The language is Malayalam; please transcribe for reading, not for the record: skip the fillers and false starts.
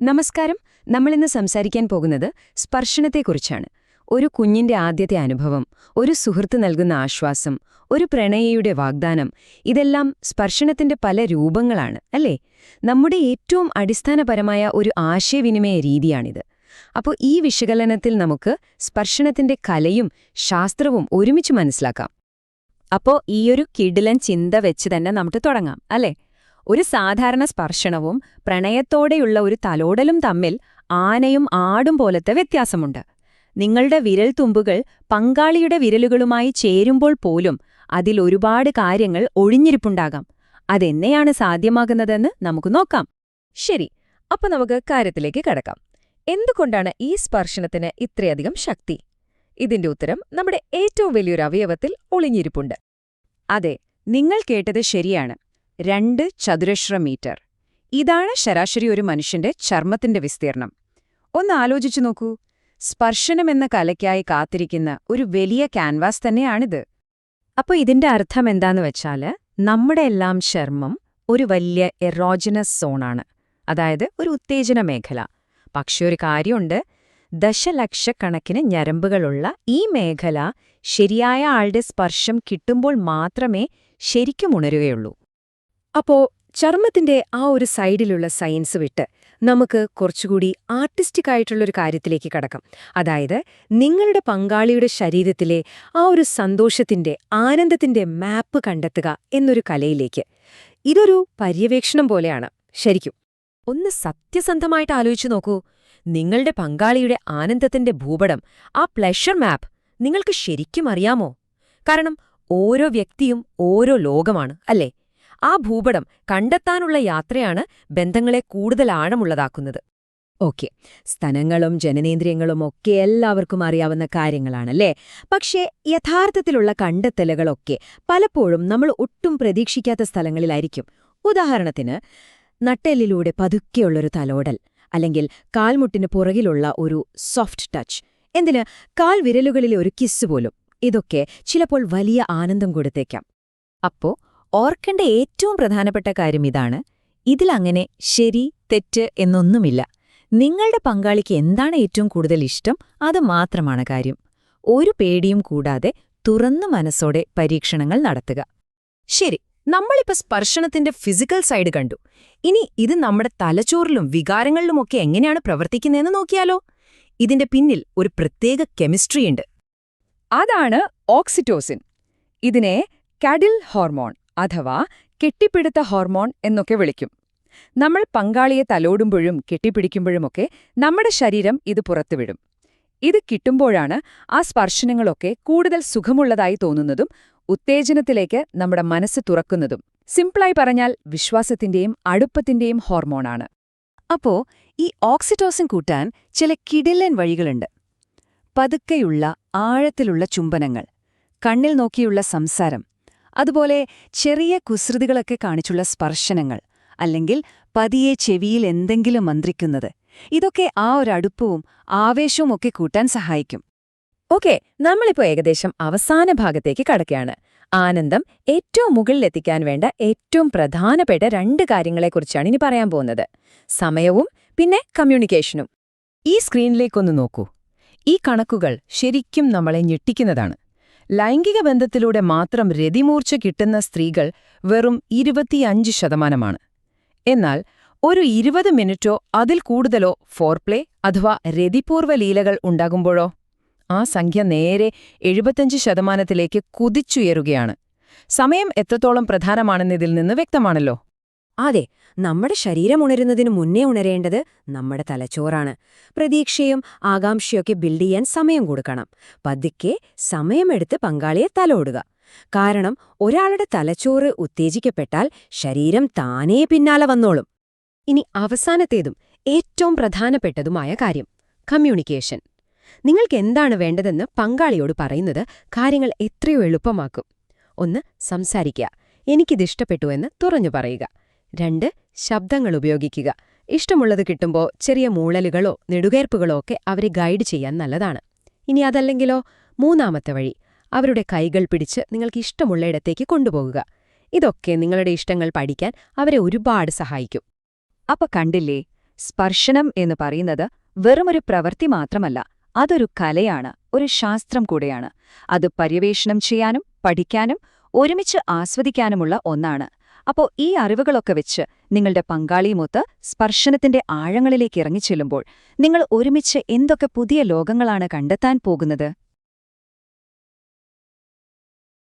നമസ്കാരം. നമ്മളിന്ന് സംസാരിക്കാൻ പോകുന്നത് സ്പർശനത്തെക്കുറിച്ചാണ്. ഒരു കുഞ്ഞിന്റെ ആദ്യത്തെ അനുഭവം, ഒരു സുഹൃത്ത് നൽകുന്ന ആശ്വാസം, ഒരു പ്രണയിയുടെ വാഗ്ദാനം, ഇതെല്ലാം സ്പർശനത്തിന്റെ പല രൂപങ്ങളാണ്, അല്ലേ? നമ്മുടെ ഏറ്റവും അടിസ്ഥാനപരമായ ഒരു ആശയവിനിമയ രീതിയാണിത്. അപ്പോൾ ഈ വിശകലനത്തിൽ നമുക്ക് സ്പർശനത്തിന്റെ കലയും ശാസ്ത്രവും ഒരുമിച്ച് മനസ്സിലാക്കാം. അപ്പോൾ ഈയൊരു കിടിലൻ ചിന്ത വെച്ച് തന്നെ നമുക്ക് തുടങ്ങാം, അല്ലേ? ഒരു സാധാരണ സ്പർശനവും പ്രണയത്തോടെയുള്ള ഒരു തലോടലും തമ്മിൽ ആനയും ആടും പോലത്തെ വ്യത്യാസമുണ്ട്. നിങ്ങളുടെ വിരൽത്തുമ്പുകൾ പങ്കാളിയുടെ വിരലുകളുമായി ചേരുമ്പോൾ പോലും അതിൽ ഒരുപാട് കാര്യങ്ങൾ ഒഴിഞ്ഞിരിപ്പുണ്ടാകാം. അതെന്നെയാണ് സാധ്യമാകുന്നതെന്ന് നമുക്ക് നോക്കാം. ശരി, അപ്പൊ നമുക്ക് കാര്യത്തിലേക്ക് കടക്കാം. എന്തുകൊണ്ടാണ് ഈ സ്പർശനത്തിന് ഇത്രയധികം ശക്തി? ഇതിന്റെ ഉത്തരം നമ്മുടെ ഏറ്റവും വലിയൊരു അവയവത്തിൽ ഒളിഞ്ഞിരിപ്പുണ്ട്. അതെ, നിങ്ങൾ കേട്ടത് ശരിയാണ്. 2 ചതുരശ്ര മീറ്റർ. ഇതാണ് ശരാശരി ഒരു മനുഷ്യന്റെ ചർമ്മത്തിന്റെ വിസ്തീർണം. ഒന്ന് ആലോചിച്ചു നോക്കൂ. സ്പർശനമെന്ന കലയ്ക്കായി കാത്തിരിക്കുന്ന ഒരു വലിയ ക്യാൻവാസ് തന്നെയാണിത്. അപ്പോൾ ഇതിന്റെ അർത്ഥം എന്താന്ന് വെച്ചാല്, നമ്മുടെ എല്ലാം ചർമ്മം ഒരു വലിയ എറോജനസ് സോണാണ്, അതായത് ഒരു ഉത്തേജന മേഖല. പക്ഷെ ഒരു കാര്യമുണ്ട്, ദശലക്ഷക്കണക്കിന് ഞരമ്പുകളുള്ള ഈ മേഖല ശരിയായ ആളുടെ സ്പർശം കിട്ടുമ്പോൾ മാത്രമേ ശരിക്കും ഉണരുകയുള്ളൂ. അപ്പോ ചർമ്മത്തിന്റെ ആ ഒരു സൈഡിലുള്ള സയൻസ് വിട്ട് നമുക്ക് കുറച്ചുകൂടി ആർട്ടിസ്റ്റിക് ആയിട്ടുള്ളൊരു കാര്യത്തിലേക്ക് കടക്കാം. അതായത് നിങ്ങളുടെ പങ്കാളിയുടെ ശരീരത്തിലെ ആ ഒരു സന്തോഷത്തിന്റെ, ആനന്ദത്തിന്റെ മാപ്പ് കണ്ടെത്തുക എന്നൊരു കലയിലേക്ക്. ഇതൊരു പര്യവേക്ഷണം പോലെയാണ് ശരിക്കും. ഒന്ന് സത്യസന്ധമായിട്ട് ആലോചിച്ചു നോക്കൂ. നിങ്ങളുടെ പങ്കാളിയുടെ ആനന്ദത്തിന്റെ ഭൂപടം, ആ പ്ലഷർ മാപ്പ് നിങ്ങൾക്ക് ശരിക്കും അറിയാമോ? കാരണം ഓരോ വ്യക്തിയും ഓരോ ലോകമാണ്, അല്ലേ? ആ ഭൂപടം കണ്ടെത്താനുള്ള യാത്രയാണ് ബന്ധങ്ങളെ കൂടുതൽ ആഴമുള്ളതാക്കുന്നത്. ഓക്കെ, സ്തനങ്ങളും ജനനേന്ദ്രിയങ്ങളും ഒക്കെ എല്ലാവർക്കും അറിയാവുന്ന കാര്യങ്ങളാണല്ലേ? പക്ഷേ യഥാർത്ഥത്തിലുള്ള കണ്ടെത്തലുകളൊക്കെ പലപ്പോഴും നമ്മൾ ഒട്ടും പ്രതീക്ഷിക്കാത്ത സ്ഥലങ്ങളിലായിരിക്കും. ഉദാഹരണത്തിന്, നട്ടെല്ലിലൂടെ പതുക്കെയുള്ളൊരു തലോടൽ, അല്ലെങ്കിൽ കാൽമുട്ടിന് പുറകിലുള്ള ഒരു സോഫ്റ്റ് ടച്ച്, എന്തിന് കാൽ വിരലുകളിലെ ഒരു കിസ് പോലും. ഇതൊക്കെ ചിലപ്പോൾ വലിയ ആനന്ദം കൊടുത്തേക്കാം. അപ്പോ ഓർക്കേണ്ട ഏറ്റവും പ്രധാനപ്പെട്ട കാര്യം ഇതാണ്: ഇതിലങ്ങനെ ശരി തെറ്റ് എന്നൊന്നുമില്ല. നിങ്ങളുടെ പങ്കാളിക്ക് എന്താണ് ഏറ്റവും കൂടുതൽ ഇഷ്ടം, അത് മാത്രമാണ് കാര്യം. ഒരു പേടിയും കൂടാതെ തുറന്നു മനസ്സോടെ പരീക്ഷണങ്ങൾ നടത്തുക. ശരി, നമ്മളിപ്പോൾ സ്പർശനത്തിന്റെ ഫിസിക്കൽ സൈഡ് കണ്ടു. ഇനി ഇത് നമ്മുടെ തലച്ചോറിലും വികാരങ്ങളിലുമൊക്കെ എങ്ങനെയാണ് പ്രവർത്തിക്കുന്നതെന്ന് നോക്കിയാലോ? ഇതിന്റെ പിന്നിൽ ഒരു പ്രത്യേക കെമിസ്ട്രിയുണ്ട്. അതാണ് ഓക്സിറ്റോസിൻ. ഇതിനെ കാഡിൽ ഹോർമോൺ അഥവാ കെട്ടിപ്പിടുത്ത ഹോർമോൺ എന്നൊക്കെ വിളിക്കും. നമ്മൾ പങ്കാളിയെ തലോടുമ്പോഴും കെട്ടിപ്പിടിക്കുമ്പോഴുമൊക്കെ നമ്മുടെ ശരീരം ഇത് പുറത്തുവിടും. ഇത് കിട്ടുമ്പോഴാണ് ആ സ്പർശനങ്ങളൊക്കെ കൂടുതൽ സുഖമുള്ളതായി തോന്നുന്നതും ഉത്തേജനത്തിലേക്ക് നമ്മുടെ മനസ്സ് തുറക്കുന്നതും. സിംപിളായി പറഞ്ഞാൽ വിശ്വാസത്തിന്റെയും അടുപ്പത്തിന്റെയും ഹോർമോണാണ്. അപ്പോ ഈ ഓക്സിറ്റോസിൻ കൂട്ടാൻ ചില കിടിലൻ വഴികളുണ്ട്. പതുക്കെയുള്ള ആഴത്തിലുള്ള ചുംബനങ്ങൾ, കണ്ണിൽ നോക്കിയുള്ള സംസാരം, അതുപോലെ ചെറിയ കുസൃതികളൊക്കെ കാണിച്ചുള്ള സ്പർശനങ്ങൾ, അല്ലെങ്കിൽ പതിയെ ചെവിയിൽ എന്തെങ്കിലും മന്ത്രിക്കുന്നത്. ഇതൊക്കെ ആ ഒരു അടുപ്പവും ആവേശവും ഒക്കെ കൂട്ടാൻ സഹായിക്കും. ഓക്കെ, നമ്മളിപ്പോ ഏകദേശം അവസാന ഭാഗത്തേക്ക് കടക്കുകയാണ്. ആനന്ദം ഏറ്റവും മുകളിലെത്തിക്കാൻ വേണ്ട ഏറ്റവും പ്രധാനപ്പെട്ട 2 കാര്യങ്ങളെക്കുറിച്ചാണ് ഇനി പറയാൻ പോകുന്നത്: സമയവും പിന്നെ കമ്മ്യൂണിക്കേഷനും. ഈ സ്ക്രീനിലേക്കൊന്ന് നോക്കൂ. ഈ കണക്കുകൾ ശരിക്കും നമ്മളെ ഞെട്ടിക്കുന്നതാണ്. ലൈംഗിക ബന്ധത്തിലൂടെ മാത്രം രതിമൂർച്ച കിട്ടുന്ന സ്ത്രീകൾ വെറും 25%. എന്നാൽ ഒരു 20 മിനിറ്റോ അതിൽ കൂടുതലോ ഫോർപ്ലേ അഥവാ രതിപൂർവ്വ ലീലകൾ ഉണ്ടാകുമ്പോഴോ ആ സംഖ്യ നേരെ 75%ത്തിലേക്ക് കുതിച്ചുയരുകയാണ്. സമയം എത്രത്തോളം പ്രധാനമാണെന്നതിൽ നിന്ന് വ്യക്തമാണല്ലോ. അതെ, നമ്മുടെ ശരീരം ഉണരുന്നതിന് മുന്നേ ഉണരേണ്ടത് നമ്മുടെ തലച്ചോറാണ്. പ്രതീക്ഷയും ആകാംക്ഷയൊക്കെ ബിൽഡ് ചെയ്യാൻ സമയം കൊടുക്കണം. പതുക്കെ സമയമെടുത്ത് പങ്കാളിയെ തലോടുക. കാരണം ഒരാളുടെ തലച്ചോറ് ഉത്തേജിക്കപ്പെട്ടാൽ ശരീരം താനേ പിന്നാലെ വന്നോളും. ഇനി അവസാനത്തേതും ഏറ്റവും പ്രധാനപ്പെട്ടതുമായ കാര്യം: കമ്മ്യൂണിക്കേഷൻ. നിങ്ങൾക്ക് എന്താണ് വേണ്ടതെന്ന് പങ്കാളിയോട് പറയുന്നത് കാര്യങ്ങൾ എത്രയോ എളുപ്പമാക്കും. 1. സംസാരിക്കുക. എനിക്കിതിഷ്ടപ്പെട്ടു എന്ന് തുറന്നു പറയുക. 2. ശബ്ദങ്ങൾ ഉപയോഗിക്കുക. ഇഷ്ടമുള്ളത് കിട്ടുമ്പോൾ ചെറിയ മൂളലുകളോ നെടുകേർപ്പുകളോ ഒക്കെ അവരെ ഗൈഡ് ചെയ്യാൻ നല്ലതാണ്. ഇനി അതല്ലെങ്കിലോ, 3ാമത്തെ വഴി: അവരുടെ കൈകൾ പിടിച്ച് നിങ്ങൾക്ക് ഇഷ്ടമുള്ള ഇടത്തേക്ക് കൊണ്ടുപോകുക. ഇതൊക്കെ നിങ്ങളുടെ ഇഷ്ടങ്ങൾ പഠിക്കാൻ അവരെ ഒരുപാട് സഹായിക്കും. അപ്പൊ കണ്ടില്ലേ, സ്പർശനം എന്ന് പറയുന്നത് വെറുമൊരു പ്രവൃത്തി മാത്രമല്ല, അതൊരു കലയാണ്, ഒരു ശാസ്ത്രം കൂടെയാണ്. അത് പര്യവേഷണം ചെയ്യാനും പഠിക്കാനും ഒരുമിച്ച് ആസ്വദിക്കാനുമുള്ള ഒന്നാണ്. അപ്പോൾ ഈ അറിവുകളൊക്കെ വെച്ച് നിങ്ങളുടെ പങ്കാളിയുമൊത്ത് സ്പർശനത്തിന്റെ ആഴങ്ങളിലേക്ക് ഇറങ്ങിച്ചെല്ലുമ്പോൾ നിങ്ങൾ ഒരുമിച്ച് എന്തൊക്കെ പുതിയ ലോകങ്ങളാണ് കണ്ടെത്താൻ പോകുന്നത്?